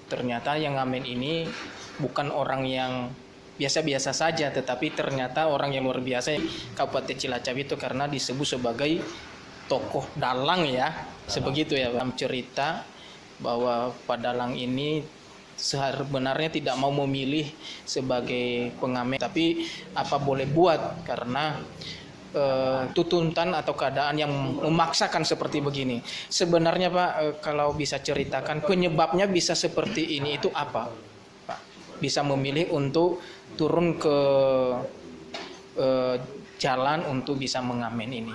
Ternyata yang ngamen ini bukan orang yang biasa-biasa saja, tetapi ternyata orang yang luar biasa Kabupaten Cilacap itu, karena disebut sebagai tokoh dalang ya, sebegitu ya Pak. Cerita bahwa Pak Dalang ini sebenarnya tidak mau memilih sebagai pengamen, tapi apa boleh buat karena tuntutan atau keadaan yang memaksakan seperti begini. Sebenarnya Pak, kalau bisa ceritakan penyebabnya bisa seperti ini itu apa Pak? Bisa memilih untuk turun ke jalan untuk bisa mengamen ini.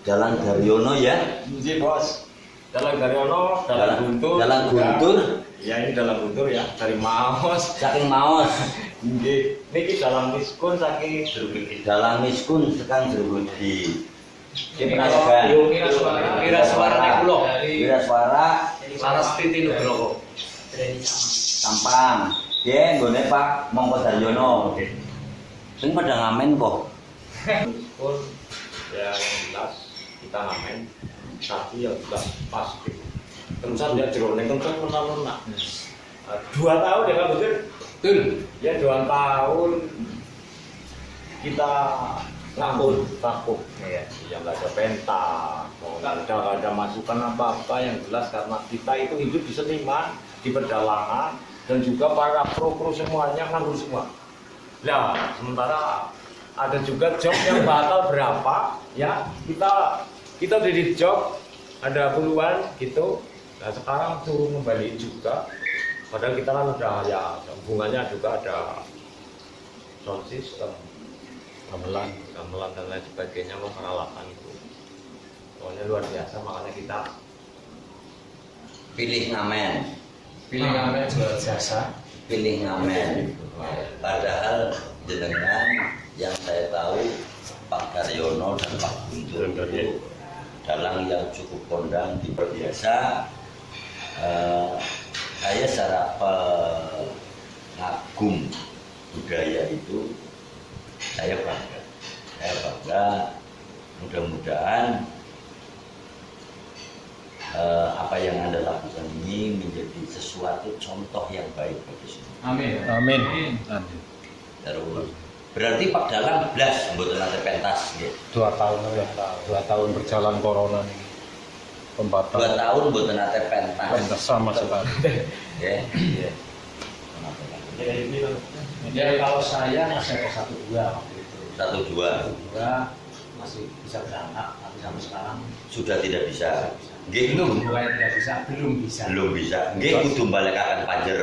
Dalang Daryono ya? Iya bos. Dalang Daryono, Dalang Guntur. Dalang Guntur. Ya ini Dalang Guntur ya, dari Maos. Saking Maos. Nggih, niki Dalang Miskun saking Jerugudi. Dalang Miskun saking Jerugudi. Wiraswara Nekulo. Wiraswara Sarastiti Nugroho. Sampang. Dia nggone Pak Mongko Daryono. Sing pada ngamen kok. Miskun ya yang jelas kita ngamen, tapi yang jelas pasti. Terusan dia jeroneng kan menak-menak. 2 tahun ya Kak Betul? Betul. Ya 2 tahun kita takut ya, yang nggak ada pentas, nggak ada masukan apa-apa, yang jelas karena kita itu hidup di seniman, di pedalangan, dan juga para kru semuanya nganggur semua. Nah, sementara ada juga job yang batal berapa, ya kita udah di job ada puluhan gitu. Nah sekarang turun kembali juga, padahal kita kan udah ya hubungannya juga ada sound system, gamelan dan lain sebagainya, peralatan itu soalnya luar biasa, makanya kita pilih ngamen jual jasa. Pilih ngamen. Padahal jenengan yang saya tahu Pak Daryono dan Pak Guntur itu dalang yang cukup kondang, biasa. Saya secara pengagum budaya itu saya bangga. Mudah-mudahan apa yang Anda lakukan ini menjadi sesuatu contoh yang baik bagi semua. Amin. Amin. Terus berarti Pak Dalang blas mboten nate pentas nggih. 2 tahun ya. 2 tahun berjalan corona ini. 2 tahun mboten nate pentas. Sama sekali. Nggih. Ya kalau saya masih ada 1-2 waktu itu. 1-2 masih bisa berangkat, tapi sampai sekarang sudah tidak bisa. Nggih, bukannya tidak bisa, belum bisa. belum bisa. Nggih kudu balekaken panjer.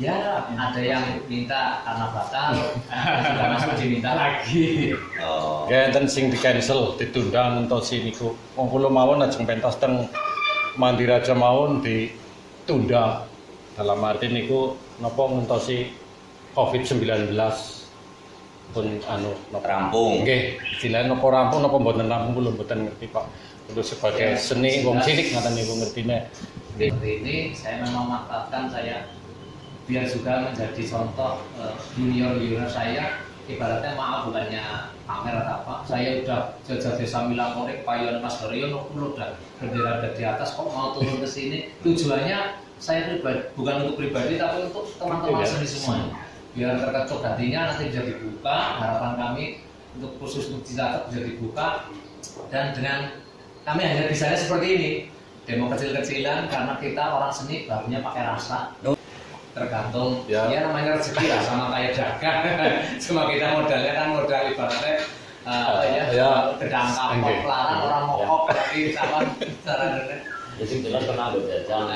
Ya, ada yang minta karena batal, sudah masuk diminta lagi. Oh. Ya enten sing di cancel, ditunda ngentosi niku. Wong kula mawon ajeng pentas teng Mandiraja mawon ditunda. Dalam arti niku napa ngentosi COVID-19 pun anu napa Rampung. nggih, istilahnya napa rampung napa mboten rampung kula mboten ngerti Pak. Untuk sebagai seni wong cilik ngaten niku ngertine. Seperti ini saya memang memanfaatkan saya biar juga menjadi contoh junior saya. Ibaratnya maaf bukannya pamer atau apa, saya udah jajah desa Milangkorek, Payon Mas Haryono, udah bendera ada di atas, kok mau turun ke sini? Tujuannya saya pribadi, bukan untuk pribadi tapi untuk teman-teman seni semuanya, biar terketuk hatinya nanti bisa dibuka. Harapan kami untuk khusus untuk Cilacap bisa dibuka, dan dengan kami hanya bisanya seperti ini, demo kecil-kecilan karena kita orang seni barunya pakai rasa. Tergantung ya namanya rezeki lah, sama kayak dagang. Cuma kita modalnya kan modal ibaratnya gedang kapok larang orang mokok tapi sama cara. Jadi jelas pernah ada jajan.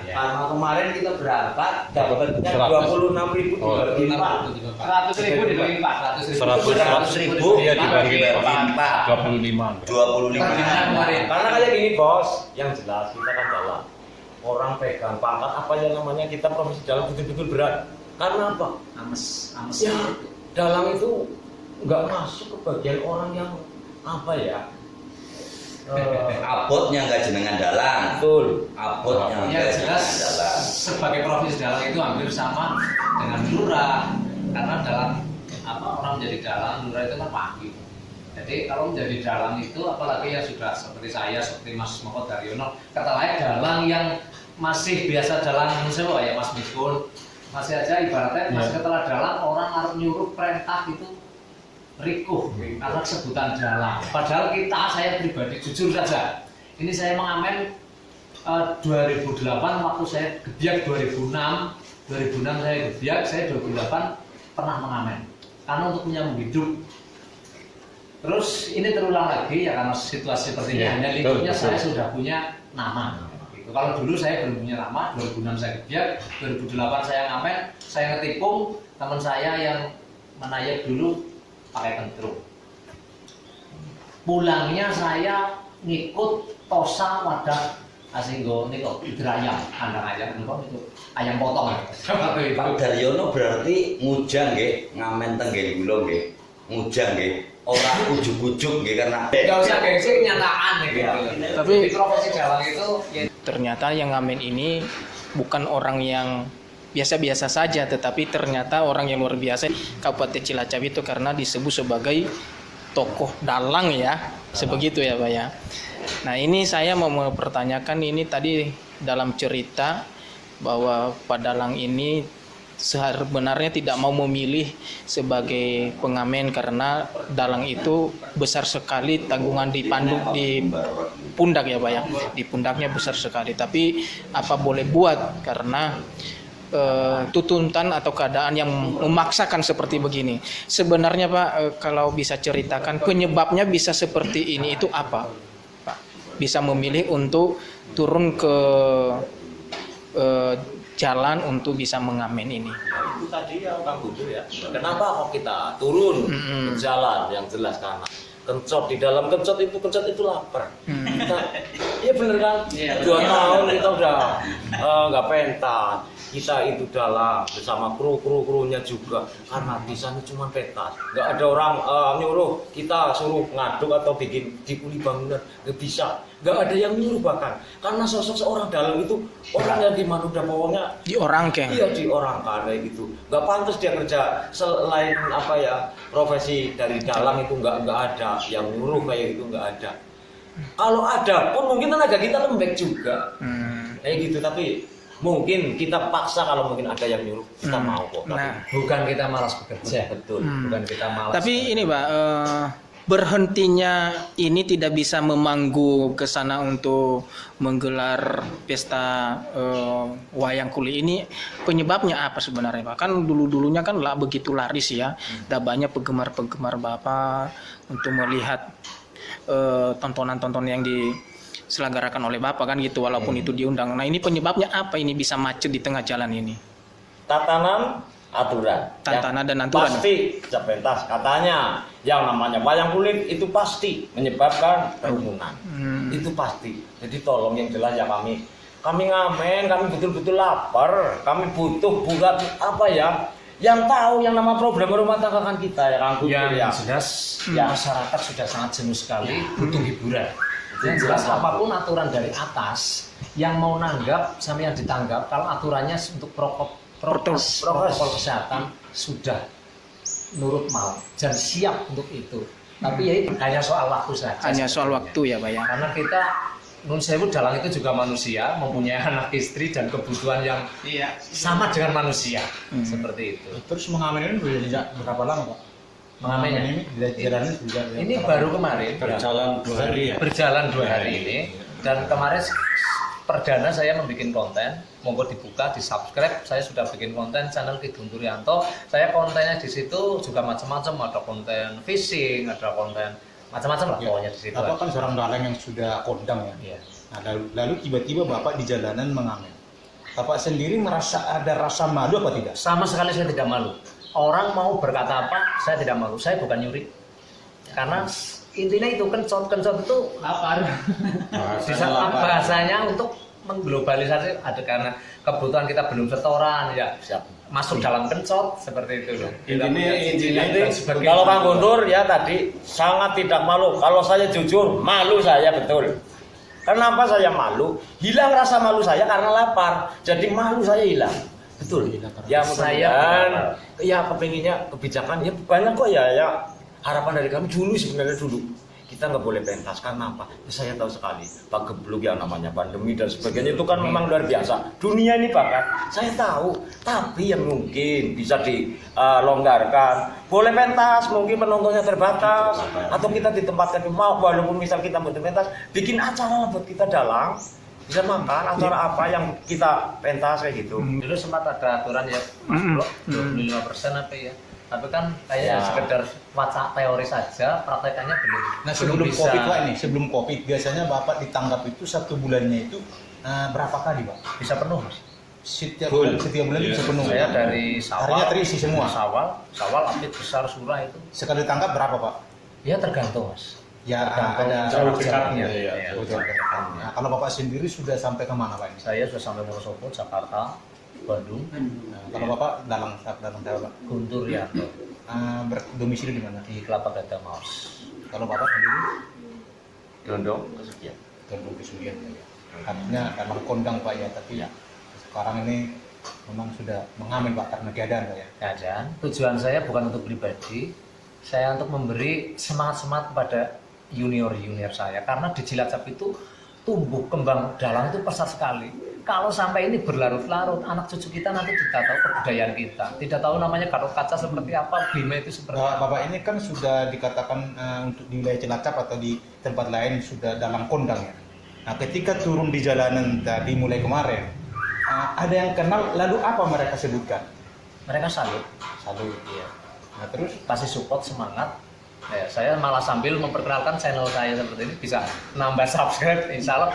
Karena kemarin kita berangkat dapatnya 26.000 dibagi 100.000 dibagi 4, 100.000 ya dibagi Pak. 25. 25. Karena kayak gini bos, yang jelas kita kan dalam orang pegang pangkat apa yang namanya kita profesi dalam betul-betul berat. Karena apa? ames Ya, dalang itu nggak masuk ke bagian orang yang apa ya? Abotnya nggak jenengan dalang. Betul. Abotnya ya nggak jelas jenengan dalang. sebagai profesi dalang itu hampir sama dengan lurah, karena dalam apa orang menjadi dalang, lurah itu kan pagi. Jadi kalau menjadi dalang itu apalagi yang sudah seperti saya, seperti Mas Moko Daryono, kata lain dalang yang masih biasa dalang sewa ya Mas Miskun, masih aja ibaratnya masih setelah dalang orang harus nyuruh perintah itu rikuh karena sebutan dalang. Padahal saya pribadi jujur saja, ini saya mengamen 2008 waktu saya gebiak 2006 saya gebiak, saya 2008 pernah mengamen karena untuk menyambung hidup. Terus ini terulang lagi ya karena situasi seperti ini, hanya lingkupnya saya sudah punya nama. Gitu. Kalau dulu saya belum punya nama, 2006 saya gebiak, 2008 saya ngamen, saya ngetikung teman saya yang menayak dulu pakai kentrung. Pulangnya saya ngikut tosa wadah asinggo niko ayam, kandang ayam itu ayam potong. Pak Daryono berarti ngujang nggih, ngamen tenggen kula nggih. Ngujang nggih. Orang ujuk-ujuk nggih karena Enggak usah gengsi, kenyataan gitu. Tapi Di profesi dalang itu ya, ternyata yang ngamen ini bukan orang yang biasa-biasa saja, tetapi ternyata orang yang luar biasa Kabupaten Cilacap itu karena disebut sebagai tokoh dalang ya, sebegitu ya Pak ya. Nah ini saya mau mempertanyakan ini tadi dalam cerita bahwa Pak Dalang ini sebenarnya tidak mau memilih sebagai pengamen karena dalang itu besar sekali tanggungan di pundak ya Pak ya, di pundaknya besar sekali, tapi apa boleh buat karena tuntutan atau keadaan yang memaksakan seperti begini. Sebenarnya Pak, kalau bisa ceritakan penyebabnya bisa seperti ini itu apa Pak, bisa memilih untuk turun ke jalan untuk bisa mengamen ini? Itu tadi ya Kang Guntur ya. Kenapa kok kita turun ke jalan? Yang jelas karena kencot, di dalam kencot itu lapar. Kita, iya bener kan? 2 tahun kita udah nggak pentas. Kita itu dalam bersama kru-krunya juga karena di sana cuma pentas. Nggak ada orang nyuruh kita suruh ngaduk atau bikin dikuli bangunan, nggak bisa. Nggak ada yang nyuruh bahkan karena sosok seorang dalang itu orang yang dimana udah pokoknya diorangkan. Iya diorangkan kayak gitu. Nggak pantas dia kerja selain apa ya profesi dari dalang itu nggak ada yang nyuruh kayak gitu, nggak ada. Kalau ada pun mungkin tenaga kita lembek juga kayak gitu, tapi mungkin kita paksa kalau mungkin ada yang nyuruh kita mau kok. Nah, bukan kita malas bekerja, betul. bukan kita malas. tapi ini Pak, berhentinya ini tidak bisa memanggu ke sana untuk menggelar pesta wayang kulit ini, penyebabnya apa sebenarnya Pak? Kan dulunya kan begitu laris ya, ada banyak penggemar Bapak untuk melihat tontonan-tontonan yang diselenggarakan oleh Bapak kan gitu, walaupun itu diundang. Nah ini penyebabnya apa ini bisa macet di tengah jalan ini? Tatanan aturan. Tatanan Ya, dan aturan. Pasti pentas katanya yang namanya wayang kulit itu pasti menyebabkan kerumunan. Itu pasti. Jadi tolong yang jelas ya kami ngamen, kami betul-betul lapar, kami butuh bukan apa ya? Yang tahu yang nama program rumah tangga kan kita ya Kang Guntur ya. Yang jelas Ya. masyarakat sudah sangat jenuh sekali butuh hiburan. Yang jelas apapun aturan dari atas yang mau nanggap sama yang ditanggap, kalau aturannya untuk protokol kesehatan sudah nurut mau dan siap untuk itu. Tapi ya itu hanya soal waktu saja. Hanya soal waktu ya Pak ya. Karena kita nun sewu dalang itu juga manusia, mempunyai anak istri dan kebutuhan yang sama dengan manusia. Seperti itu. Terus mengamen ini sudah sejak berapa lama Pak? Mengamennya ini jalannya sudah ini baru kemarin Berjalan 2 hari ya. berjalan 2 hari ini, dan kemarin perdana saya membuat konten, monggo dibuka, di subscribe. Saya sudah bikin konten channel Ki Guntur Yanto. Saya kontennya di situ juga macam-macam, ada konten fishing, ada konten macam-macam lah pokoknya di situ. Bapak kan seorang dalang yang sudah kondang ya. Iya. Nah, lalu tiba-tiba Bapak di jalanan mengamen. Bapak sendiri merasa ada rasa malu apa tidak? Sama sekali saya tidak malu. Orang mau berkata apa, saya tidak malu. Saya bukan nyuri. Karena intinya itu kencot itu lapar. Bisa bahasanya untuk mengglobalisasi, ada karena kebutuhan kita belum setoran ya. Masuk dalam kencot seperti itu loh. Jadi kalau Kang Guntur ya tadi sangat tidak malu. Kalau saya jujur, malu saya betul. Kenapa saya malu? Hilang rasa malu saya karena lapar. Jadi malu saya hilang. Betul. Ya mudah-mudahan ya kepinginnya kebijakan ya banyak kok ya harapan dari kami dulu sebenarnya dulu. Kita nggak boleh pentas karena apa? Ya, saya tahu sekali Pak Gebluk yang namanya pandemi dan sebagainya itu kan memang luar biasa. Dunia ini bahkan saya tahu, tapi yang mungkin bisa dilonggarkan. Boleh pentas, mungkin penontonnya terbatas atau kita ditempatkan di mau walaupun misal kita mau pentas, bikin acara buat kita dalang. Bisa makan acara apa yang kita pentas kayak gitu. Dulu sempat ada aturan ya, Mas Bro, 25% apa ya. Tapi kan kayaknya sekedar wacana teori saja, praktekannya belum. Nah, sebelum bisa. Covid Pak ini, sebelum Covid biasanya Bapak ditanggap itu 1 bulannya itu berapa kali Pak? Bisa penuh, Mas. Setiap bulan bisa penuh. Saya dari Harinya Sawal, terisi semua. Sawal, Apit, Besar, Surah itu. Sekali tangkap berapa Pak? Ya tergantung, Mas. Ya Tergantung ada jarak dekat, jaraknya. ya. Iya. Nah, kalau Bapak sendiri sudah sampai kemana Pak ini? Saya sudah sampai Wonosobo, Jakarta, Bandung, Nah, kalau Bapak dalang siapa Pak? Guntur Yanto Berdomisili di mana? di Kelapa Gading Maus. Kalau Bapak sendiri Dondong kesekian. Bandung Kesulian ya. Artinya dalam kondang Pak ya, tapi ya sekarang ini memang sudah mengamen Pak karena keadaan Pak ya. Dan tujuan saya bukan untuk pribadi, saya untuk memberi semangat-semangat kepada junior-junior saya, karena di Cilacap itu tumbuh kembang dalang itu pesat sekali. Kalau sampai ini berlarut-larut, anak cucu kita nanti tidak tahu kebudayaan kita, tidak tahu namanya Gatot Kaca seperti apa, Bima itu seperti Nah, apa. Bapak ini kan sudah dikatakan untuk di wilayah Cilacap atau di tempat lain sudah dalang kondang ya. Nah, ketika turun di jalanan tadi mulai kemarin, ada yang kenal, lalu apa mereka sebutkan? Mereka salut, Salut. iya. Nah, terus Kasih support, semangat. Ya, saya malah sambil memperkenalkan channel saya seperti ini bisa nambah subscribe, insya Allah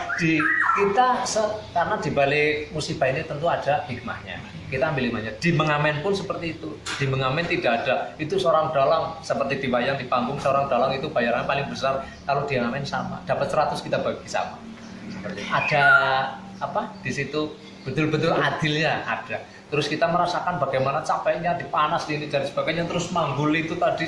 karena di balik musibah ini tentu ada hikmahnya. Kita ambil hikmahnya. Di mengamen pun seperti itu. Di mengamen tidak ada itu seorang dalang seperti dibayang di panggung, seorang dalang itu bayarannya paling besar. Kalau di ngamen sama, dapat 100 kita bagi sama. Seperti ada apa di situ betul-betul adilnya ada. Terus kita merasakan bagaimana capeknya dipanas ini dan sebagainya, terus manggul itu tadi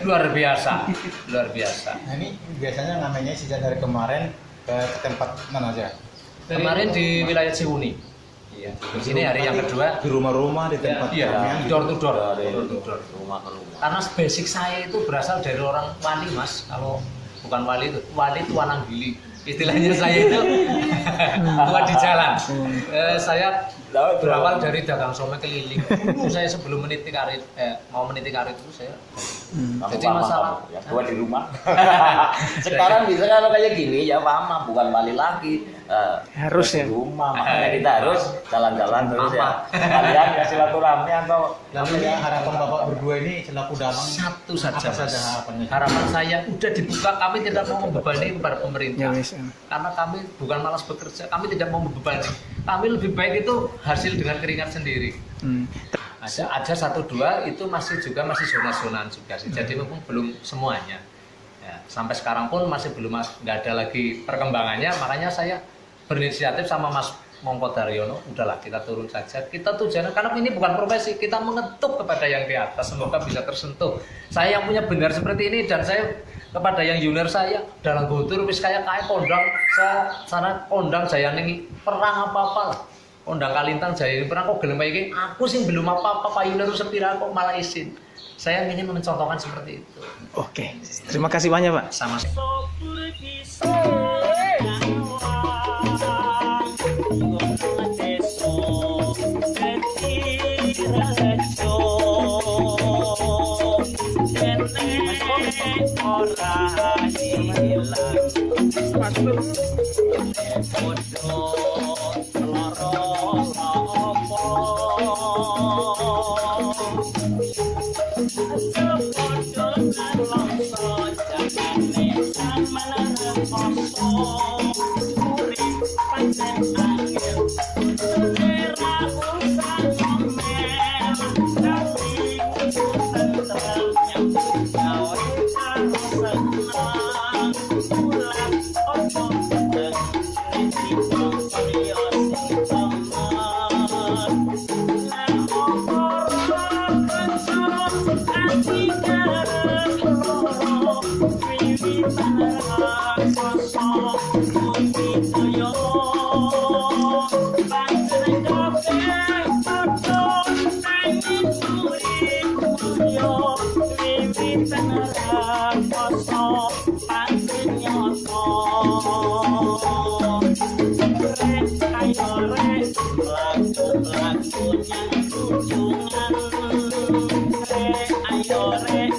luar biasa, luar biasa. nah ini biasanya ngamennya sejak dari kemarin ke tempat mana aja? Kemarin di wilayah Ciwuni. Iya. Di sini hari yang kedua. Di rumah-rumah, di tempat Iya, keramaian, gitu. door to door. Dari Door to door. rumah ke rumah. Karena basic saya itu berasal dari orang Wali, Mas. Kalau bukan Wali itu Tuanang Gili. Istilahnya saya itu tua di jalan. Saya berawal dari dagang somai keliling. Dulu saya sebelum meniti karir, mau meniti karir itu saya Kamu Jadi paham, masalah- kamu, ya tua di rumah. Sekarang bisa kalau kayak gini ya paham, bukan balik lagi. Harus di ya. rumah, makanya kita harus jalan-jalan terus ya. Kalian ya silaturahmi atau Lalu ya harapan Bapak berdua ini selaku dalang Satu saja, apa Mas. saja harapannya? Harapan saya udah dibuka, kami tidak mau membebani kepada pemerintah. Ya, wis. Karena kami bukan malas bekerja, kami tidak mau membebani. Kami lebih baik itu hasil dengan keringat sendiri. Hmm. Ada satu dua itu masih zona-zonaan juga sih. Jadi memang belum semuanya. Ya, sampai sekarang pun masih belum nggak ada lagi perkembangannya. Makanya saya berinisiatif sama Mas Mongko Daryono, udahlah kita turun saja. Kita tujuannya karena ini bukan profesi, kita mengetuk kepada yang di atas, semoga bisa tersentuh. Saya yang punya benar seperti ini dan saya kepada yang junior saya dalam gutur wis kayak kondang, saya sana kondang saya ning perang apa-apa lah. Kondang Kalintang jaya ini perang kok gelem iki, aku sih belum apa-apa Pak Junior sepira kok malah izin. Saya ingin mencontohkan seperti itu. Oke, terima kasih banyak Pak. Sama Ayo rek,